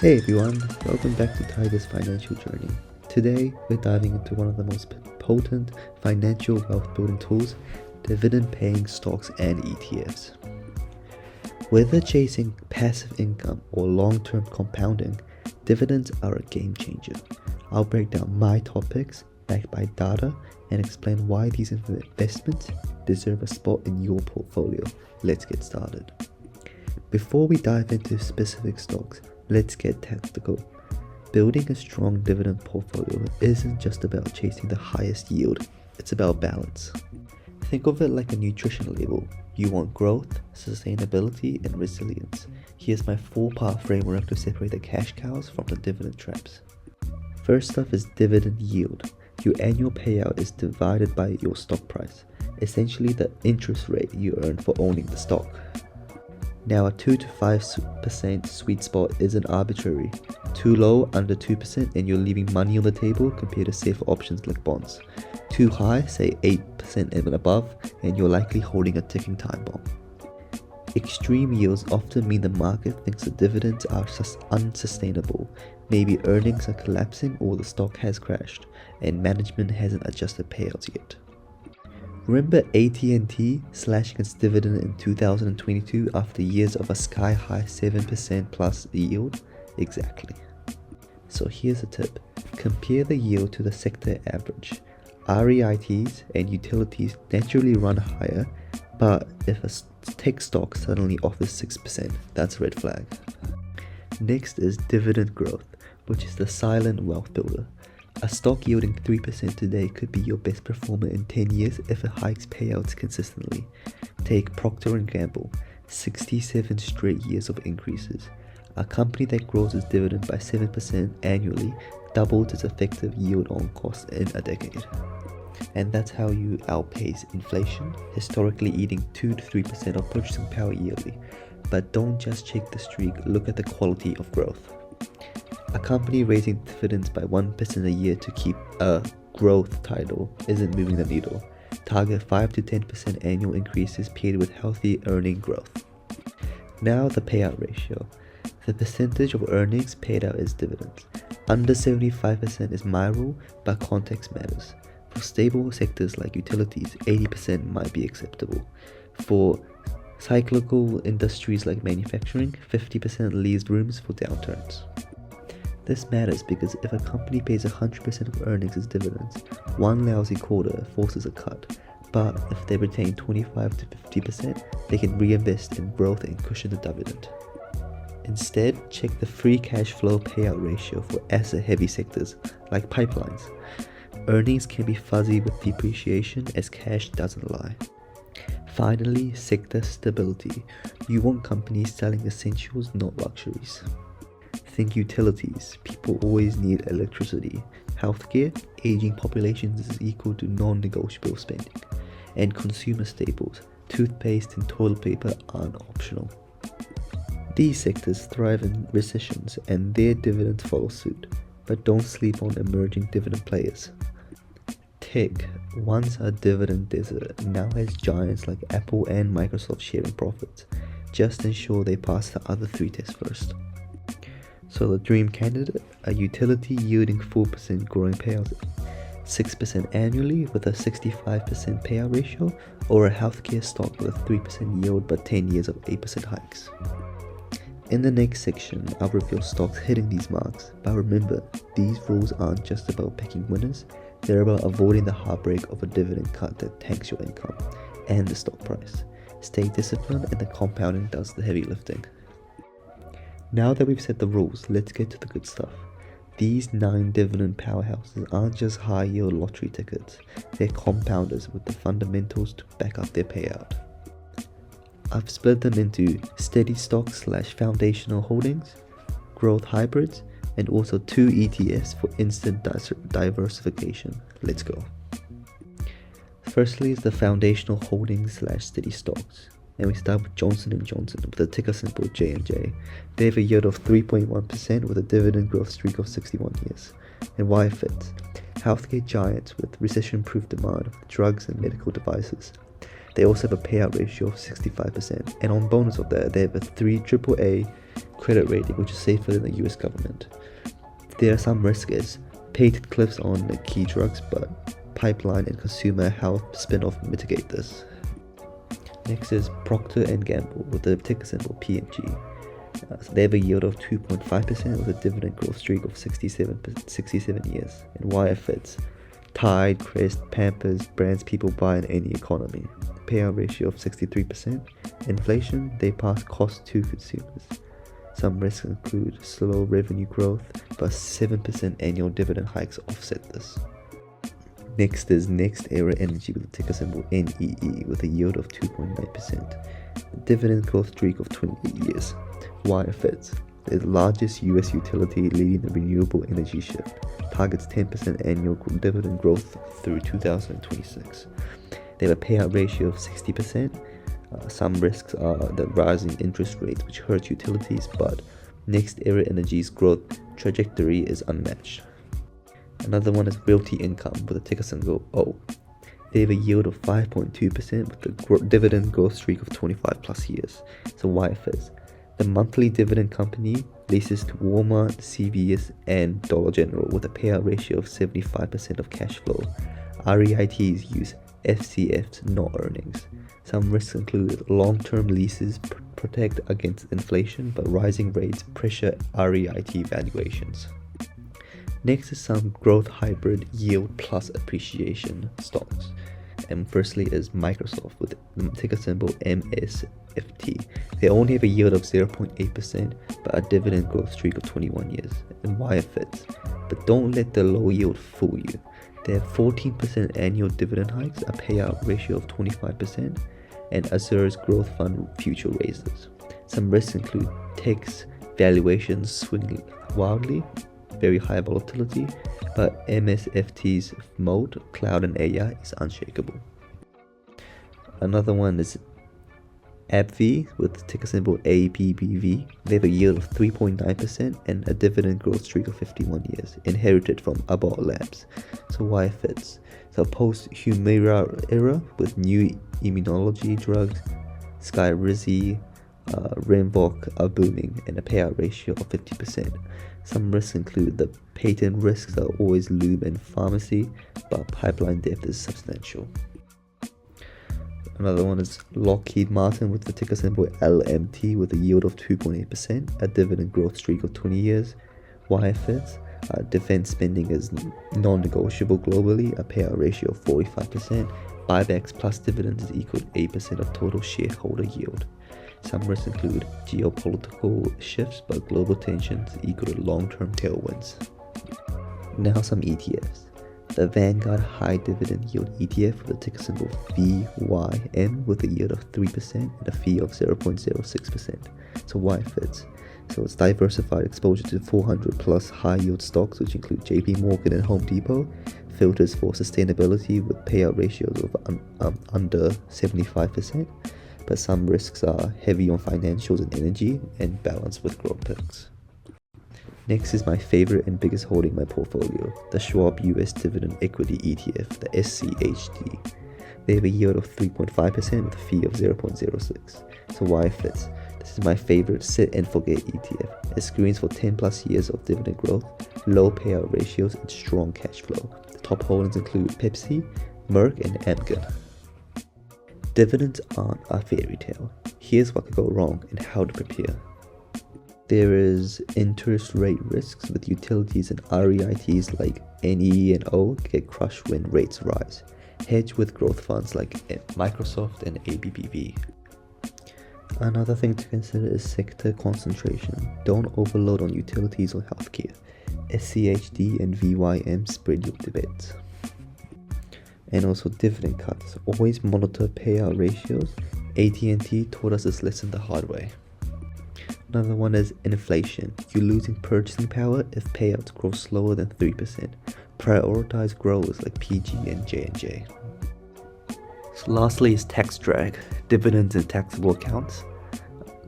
Hey everyone, welcome back to Tiger's Financial Journey. Today, we're diving into one of the most potent financial wealth building tools, dividend paying stocks and ETFs. Whether chasing passive income or long-term compounding, dividends are a game changer. I'll break down my topics backed by data and explain why these investments deserve a spot in your portfolio. Let's get started. Before we dive into specific stocks, let's get tactical. Building a strong dividend portfolio isn't just about chasing the highest yield, it's about balance. Think of it like a nutrition label. You want growth, sustainability, and resilience. Here's my 4-part framework to separate the cash cows from the dividend traps. First up is dividend yield. Your annual payout is divided by your stock price, essentially the interest rate you earn for owning the stock. Now a 2 to 5% sweet spot isn't arbitrary. Too low, under 2%, and you're leaving money on the table compared to safer options like bonds. Too high, say 8% and above, and you're likely holding a ticking time bomb. Extreme yields often mean the market thinks the dividends are unsustainable. Maybe earnings are collapsing or the stock has crashed, and management hasn't adjusted payouts yet. Remember AT&T slashing its dividend in 2022 after years of a sky-high 7% plus yield? Exactly. So here's a tip. Compare the yield to the sector average. REITs and utilities naturally run higher, but if a tech stock suddenly offers 6%, that's a red flag. Next is dividend growth, which is the silent wealth builder. A stock yielding 3% today could be your best performer in 10 years if it hikes payouts consistently. Take Procter Gamble, 67 straight years of increases. A company that grows its dividend by 7% annually doubled its effective yield on cost in a decade. And that's how you outpace inflation, historically eating 2 to 3% of purchasing power yearly. But don't just check the streak, look at the quality of growth. A company raising dividends by 1% a year to keep a growth title isn't moving the needle. Target 5 to 10% annual increases paired with healthy earning growth. Now the payout ratio. The percentage of earnings paid out as dividends. Under 75% is my rule, but context matters. For stable sectors like utilities, 80% might be acceptable. For cyclical industries like manufacturing, 50% leaves rooms for downturns. This matters because if a company pays 100% of earnings as dividends, one lousy quarter forces a cut. But if they retain 25 to 50%, they can reinvest in growth and cushion the dividend. Instead, check the free cash flow payout ratio for asset-heavy sectors like pipelines. Earnings can be fuzzy with depreciation as cash doesn't lie. Finally, sector stability. You want companies selling essentials, not luxuries. Think utilities. People always need electricity. Healthcare, aging populations is equal to non-negotiable spending. And consumer staples, toothpaste and toilet paper aren't optional. These sectors thrive in recessions and their dividends follow suit. But don't sleep on emerging dividend players. Tech, once a dividend desert, now has giants like Apple and Microsoft sharing profits. Just ensure they pass the other 3 tests first. So the dream candidate, a utility yielding 4% growing payouts 6% annually with a 65% payout ratio, or a healthcare stock with a 3% yield but 10 years of 8% hikes. In the next section, I'll reveal stocks hitting these marks, but remember, these rules aren't just about picking winners, they're about avoiding the heartbreak of a dividend cut that tanks your income and the stock price. Stay disciplined and the compounding does the heavy lifting. Now that we've set the rules, let's get to the good stuff. These 9 dividend powerhouses aren't just high-yield lottery tickets, they're compounders with the fundamentals to back up their payout. I've split them into steady stocks / foundational holdings, growth hybrids, and also 2 ETFs for instant diversification. Let's go. Firstly is the foundational holdings / steady stocks. And we start with Johnson & Johnson with the ticker symbol J&J. They have a yield of 3.1% with a dividend growth streak of 61 years. And why it fits? Healthcare giants with recession-proof demand for drugs and medical devices. They also have a payout ratio of 65%, and on bonus of that, they have a 3 AAA credit rating, which is safer than the US government. There are some risks, patent cliffs on the key drugs, but pipeline and consumer health spin-off mitigate this. Next is Procter Gamble with the ticker symbol PMG. So they have a yield of 2.5% with a dividend growth streak of 67 years. And why it fits: Tide, Crest, Pampers, brands people buy in any economy. Payout ratio of 63%. Inflation, they pass cost to consumers. Some risks include slow revenue growth, but 7% annual dividend hikes offset this. Next is Next Era Energy with the ticker symbol NEE with a yield of 2.9%. A dividend growth streak of 28 years. Why it fits: they're the largest US utility leading the renewable energy shift. Targets 10% annual dividend growth through 2026. They have a payout ratio of 60%. Some risks are the rising interest rates, which hurt utilities, but Next Era Energy's growth trajectory is unmatched. Another one is Realty Income with a ticker symbol O. They have a yield of 5.2% with a dividend growth streak of 25 plus years. So why it fits: the monthly dividend company leases to Walmart, CVS, and Dollar General with a payout ratio of 75% of cash flow. REITs use FCFs, not earnings. Some risks include long-term leases protect against inflation, but rising rates pressure REIT valuations. Next is some growth hybrid yield plus appreciation stocks. And firstly is Microsoft with the ticker symbol MSFT. They only have a yield of 0.8%, but a dividend growth streak of 21 years. And why it fits: but don't let the low yield fool you. They have 14% annual dividend hikes, a payout ratio of 25%, and Azure's growth fund future raises. Some risks include tech's valuations swing wildly, very high volatility, but MSFT's mode, cloud and AI, is unshakable. Another one is AbbVie with the ticker symbol ABBV. They have a yield of 3.9% and a dividend growth streak of 51 years, inherited from Abbott Labs. So why it fits: so post-Humira era with new immunology drugs, Skyrizi, Rinvoq are booming, and a payout ratio of 50%. Some risks include the patent risks that always loom in pharmacy, but pipeline depth is substantial. Another one is Lockheed Martin with the ticker symbol LMT with a yield of 2.8%, a dividend growth streak of 20 years. Why it fits: defense spending is non-negotiable globally, a payout ratio of 45%. Buybacks plus dividends is equal to 8% of total shareholder yield. Some risks include geopolitical shifts, but global tensions equal to long-term tailwinds. Now some ETFs. The Vanguard High Dividend Yield ETF with the ticker symbol VYM with a yield of 3% and a fee of 0.06%. So why it fits: so it's diversified exposure to 400 plus high yield stocks, which include JP Morgan and Home Depot, filters for sustainability with payout ratios of under 75%, but some risks are heavy on financials and energy and balanced with growth picks. Next is my favorite and biggest holding in my portfolio, the Schwab US Dividend Equity ETF, the SCHD. They have a yield of 3.5% with a fee of 0.06. So why it fits: this is my favorite set and forget ETF. It screens for 10 plus years of dividend growth, low payout ratios, and strong cash flow. The top holdings include Pepsi, Merck, and Amgen. Dividends aren't a fairy tale. Here's what could go wrong and how to prepare. There is interest rate risks with utilities and REITs like NE and O get crushed when rates rise. Hedge with growth funds like Microsoft and ABBV. Another thing to consider is sector concentration. Don't overload on utilities or healthcare. SCHD and VYM spread your bets. And also dividend cuts. Always monitor payout ratios. AT&T taught us this lesson the hard way. Another one is inflation. You're losing purchasing power if payouts grow slower than 3%. Prioritize growers like PG and J&J. So lastly is tax drag. Dividends and taxable accounts.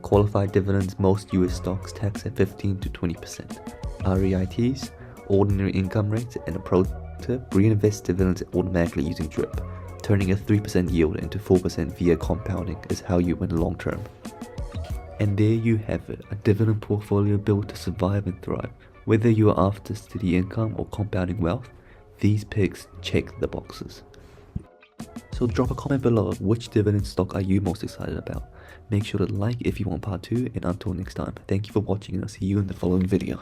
Qualified dividends, most US stocks tax at 15 to 20%. REITs, ordinary income rates, and a pro tip, reinvest dividends automatically using DRIP. Turning a 3% yield into 4% via compounding is how you win long term. And there you have it, a dividend portfolio built to survive and thrive. Whether you are after steady income or compounding wealth, these picks check the boxes. So drop a comment below of which dividend stock are you most excited about. Make sure to like if you want part 2, and until next time, thank you for watching and I'll see you in the following video.